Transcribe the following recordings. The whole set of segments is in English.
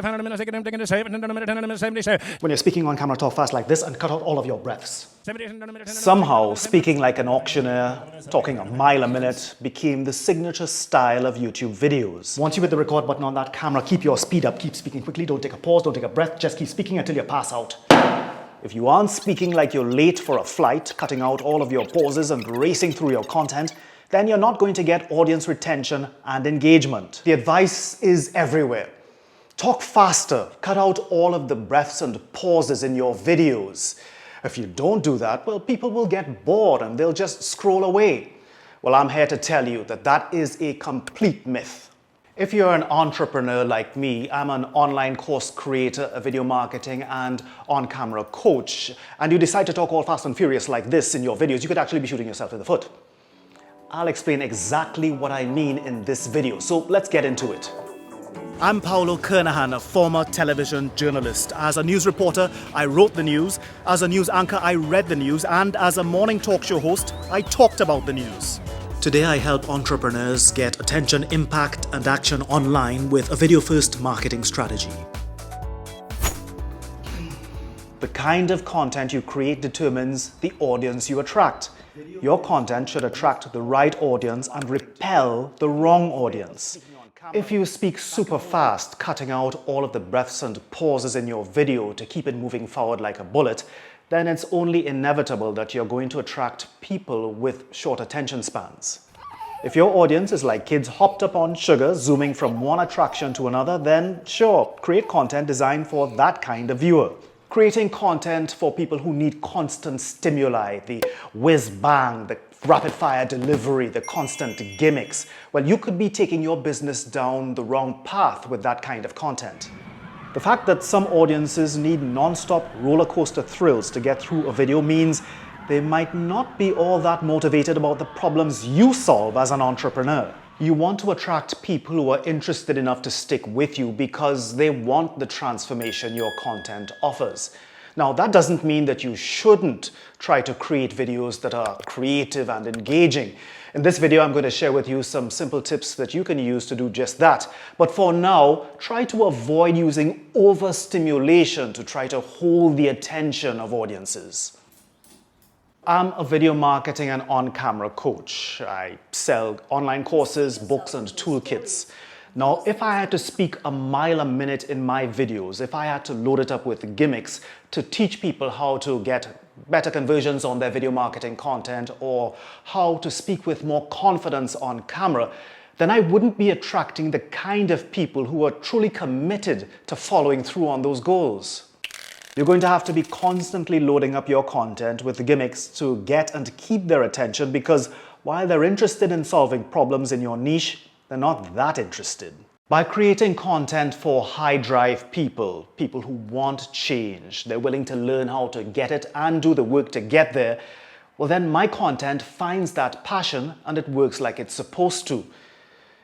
When you're speaking on camera, talk fast like this and cut out all of your breaths. Somehow, speaking like an auctioneer, talking a mile a minute, became the signature style of YouTube videos. Once you hit the record button on that camera, keep your speed up, keep speaking quickly, don't take a pause, don't take a breath, just keep speaking until you pass out. If you aren't speaking like you're late for a flight, cutting out all of your pauses and racing through your content, then you're not going to get audience retention and engagement. The advice is everywhere. Talk faster, cut out all of the breaths and pauses in your videos. If you don't do that, well, people will get bored and they'll just scroll away. Well, I'm here to tell you that that is a complete myth. If you're an entrepreneur like me, I'm an online course creator, a video marketing and on-camera coach, and you decide to talk all fast and furious like this in your videos, you could actually be shooting yourself in the foot. I'll explain exactly what I mean in this video, so let's get into it. I'm Paolo Kernahan, a former television journalist. As a news reporter, I wrote the news. As a news anchor, I read the news. And as a morning talk show host, I talked about the news. Today, I help entrepreneurs get attention, impact, and action online with a video-first marketing strategy. The kind of content you create determines the audience you attract. Your content should attract the right audience and repel the wrong audience. If you speak super fast, cutting out all of the breaths and pauses in your video to keep it moving forward like a bullet, then it's only inevitable that you're going to attract people with short attention spans. If your audience is like kids hopped up on sugar, zooming from one attraction to another, then sure, create content designed for that kind of viewer. Creating content for people who need constant stimuli, the whiz-bang, the rapid-fire delivery, the constant gimmicks. Well, you could be taking your business down the wrong path with that kind of content. The fact that some audiences need non-stop roller coaster thrills to get through a video means they might not be all that motivated about the problems you solve as an entrepreneur. You want to attract people who are interested enough to stick with you because they want the transformation your content offers. Now, that doesn't mean that you shouldn't try to create videos that are creative and engaging. In this video, I'm going to share with you some simple tips that you can use to do just that. But for now, try to avoid using overstimulation to try to hold the attention of audiences. I'm a video marketing and on-camera coach. I sell online courses, books, and toolkits. Now, if I had to speak a mile a minute in my videos, if I had to load it up with gimmicks to teach people how to get better conversions on their video marketing content or how to speak with more confidence on camera, then I wouldn't be attracting the kind of people who are truly committed to following through on those goals. You're going to have to be constantly loading up your content with gimmicks to get and keep their attention because while they're interested in solving problems in your niche, they're not that interested. By creating content for high-drive people who want change, they're willing to learn how to get it and do the work to get there, well then my content finds that passion and it works like it's supposed to.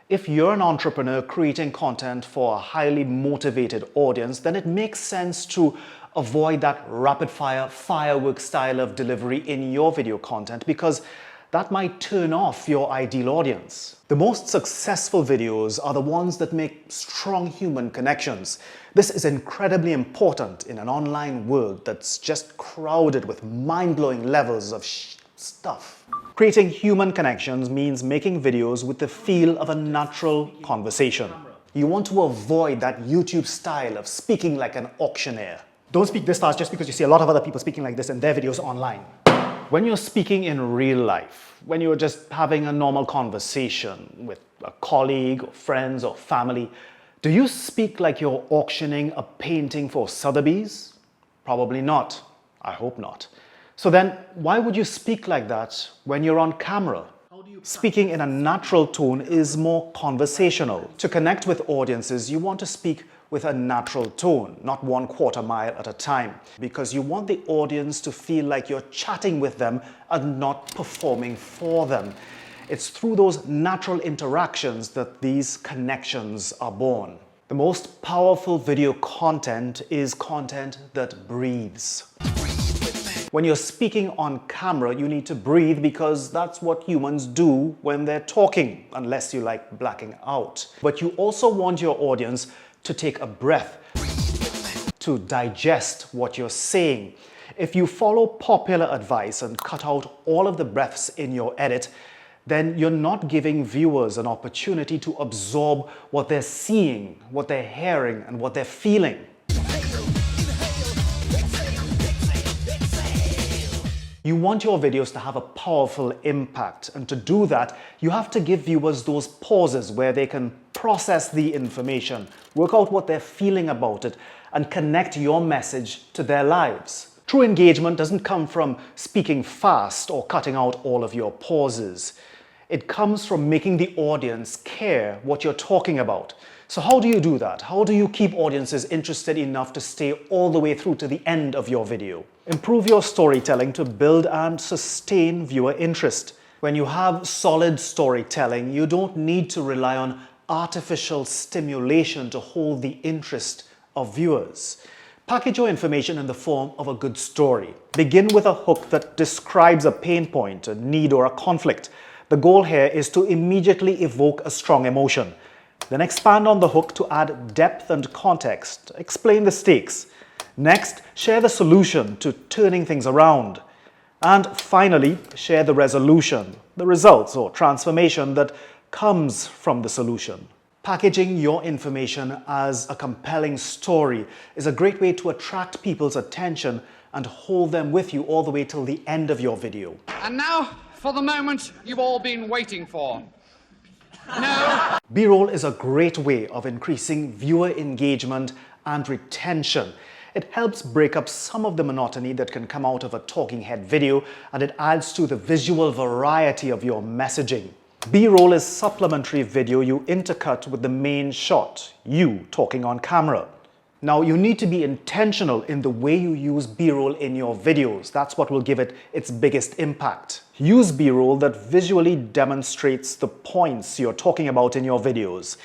If you're an entrepreneur creating content for a highly motivated audience, then it makes sense to avoid that rapid-fire firework style of delivery in your video content because that might turn off your ideal audience. The most successful videos are the ones that make strong human connections. This is incredibly important in an online world that's just crowded with mind-blowing levels of stuff. Creating human connections means making videos with the feel of a natural conversation. You want to avoid that YouTube style of speaking like an auctioneer. Don't speak this fast just because you see a lot of other people speaking like this in their videos online. When you're speaking in real life, when you're just having a normal conversation with a colleague, or friends, or family, do you speak like you're auctioning a painting for Sotheby's? Probably not. I hope not. So then, why would you speak like that when you're on camera? Speaking in a natural tone is more conversational. To connect with audiences, you want to speak with a natural tone, not 1/4 mile at a time, because you want the audience to feel like you're chatting with them and not performing for them. It's through those natural interactions that these connections are born. The most powerful video content is content that breathes. When you're speaking on camera, you need to breathe because that's what humans do when they're talking, unless you like blacking out. But you also want your audience to take a breath, to digest what you're saying. If you follow popular advice and cut out all of the breaths in your edit, then you're not giving viewers an opportunity to absorb what they're seeing, what they're hearing, and what they're feeling. You want your videos to have a powerful impact, and to do that, you have to give viewers those pauses where they can process the information, work out what they're feeling about it, and connect your message to their lives. True engagement doesn't come from speaking fast or cutting out all of your pauses. It comes from making the audience care what you're talking about. So how do you do that? How do you keep audiences interested enough to stay all the way through to the end of your video? Improve your storytelling to build and sustain viewer interest. When you have solid storytelling, you don't need to rely on artificial stimulation to hold the interest of viewers. Package your information in the form of a good story. Begin with a hook that describes a pain point, a need, or a conflict. The goal here is to immediately evoke a strong emotion. Then expand on the hook to add depth and context. Explain the stakes. Next, share the solution to turning things around. And finally, share the resolution, the results or transformation that comes from the solution. Packaging your information as a compelling story is a great way to attract people's attention and hold them with you all the way till the end of your video. And now, for the moment you've all been waiting for. No. B-roll is a great way of increasing viewer engagement and retention. It helps break up some of the monotony that can come out of a talking head video, and it adds to the visual variety of your messaging. B-roll is supplementary video you intercut with the main shot, you talking on camera. Now, you need to be intentional in the way you use B-roll in your videos. That's what will give it its biggest impact. Use B-roll that visually demonstrates the points you're talking about in your videos.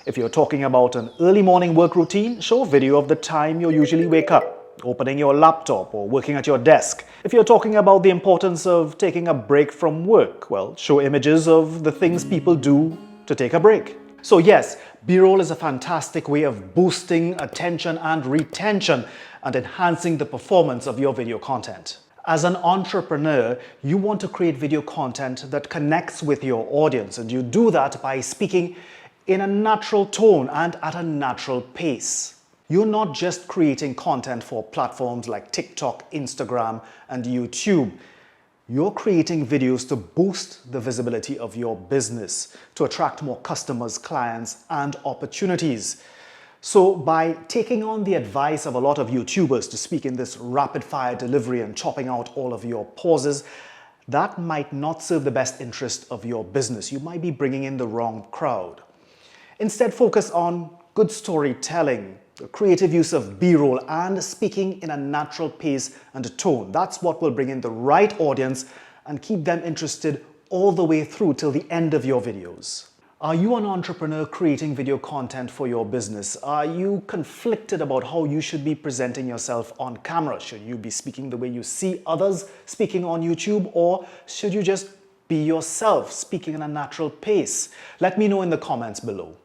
If you're talking about an early morning work routine, show a video of the time you usually wake up, opening your laptop or working at your desk. If you're talking about the importance of taking a break from work, well, show images of the things people do to take a break. So yes, B-roll is a fantastic way of boosting attention and retention and enhancing the performance of your video content. As an entrepreneur, you want to create video content that connects with your audience, and you do that by speaking in a natural tone and at a natural pace. You're not just creating content for platforms like TikTok, Instagram, and YouTube. You're creating videos to boost the visibility of your business, to attract more customers, clients, and opportunities. So by taking on the advice of a lot of YouTubers to speak in this rapid-fire delivery and chopping out all of your pauses, that might not serve the best interest of your business. You might be bringing in the wrong crowd. Instead, focus on good storytelling, creative use of B-roll, and speaking in a natural pace and tone. That's what will bring in the right audience and keep them interested all the way through till the end of your videos. Are you an entrepreneur creating video content for your business? Are you conflicted about how you should be presenting yourself on camera? Should you be speaking the way you see others speaking on YouTube, or should you just be yourself, speaking in a natural pace? Let me know in the comments below.